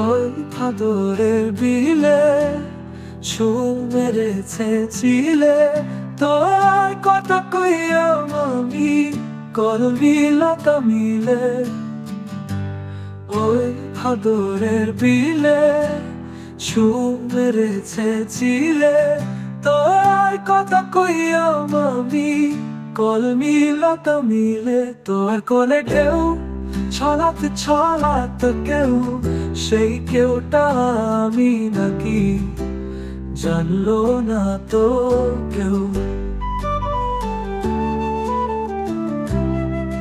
ওই ভাদরের বিলে সুর মেরেছে চিলে, তোর কথা কইয়া আমি কলমি লতা মিলে। ওই ভাদরের বিলে সুর মেরেছে চিলে, তোর কথা কইয়া আমি কলমি লতা মিলে। তোর কোলে ঢেউ ছলাতে ছলাতে কেউ, সেই কেউটা আমি নাকি জানলো না তো কেউ।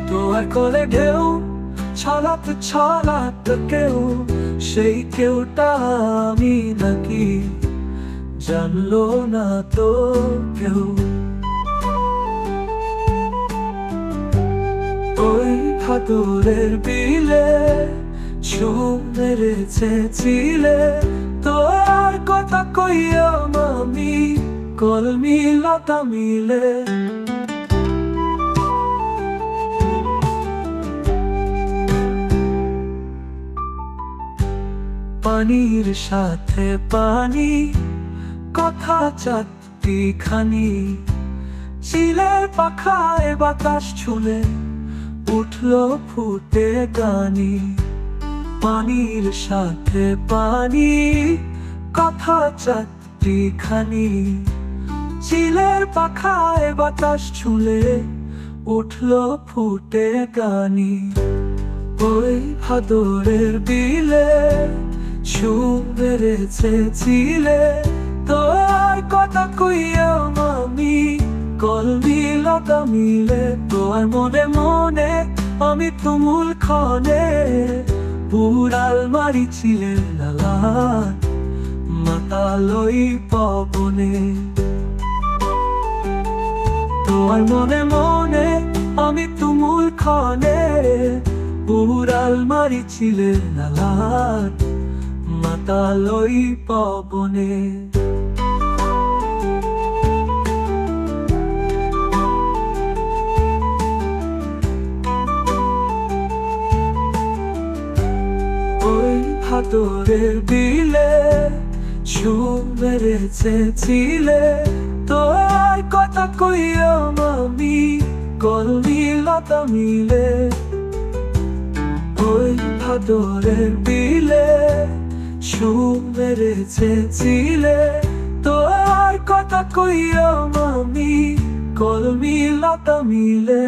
তোর কোলে ঢেউ ছলাতে ছলাতে কেউ, সেই কেউটা আমি নাকি জানলো না তো কেউ। ওই ভাদরের বিলে সুর মেরেছে চিলে, তোর কথা কইয়া আমি কলমি লতা মিলে। পানির সাথে পানি কথা চারটি খানি, চিলের পাখায় বাতাস ছুলে উঠলো ফুটে গানি। পানির সাথে পানি কথা চারটি খানি, চিলের পাখায় বাতাস ছুলে উঠলো ফুটে গানি। ওই ভাদরের বিলে সুর মেরেছে চিলে, তোর কথা কইয়া আমি কলমি লতা মিলে। তোর মনে মনে আমি তুমুল ক্ষণে পুরাল মারি চিলের লালান মাতালই পবনে। তোর মনে মনে আমি তুমুল ক্ষণে পুরাল মারি চিলের লালান মাতালই পবনে। ওই ভাদরের বিলে সুর মেরেছে চিলে, তোর কথা কইয়া আমি কলমি লতা মিলে। ওই ভাদরের বিলে সুর মেরেছে চিলে, তোর কথা কইয়া আমি কলমি লতা মিলে।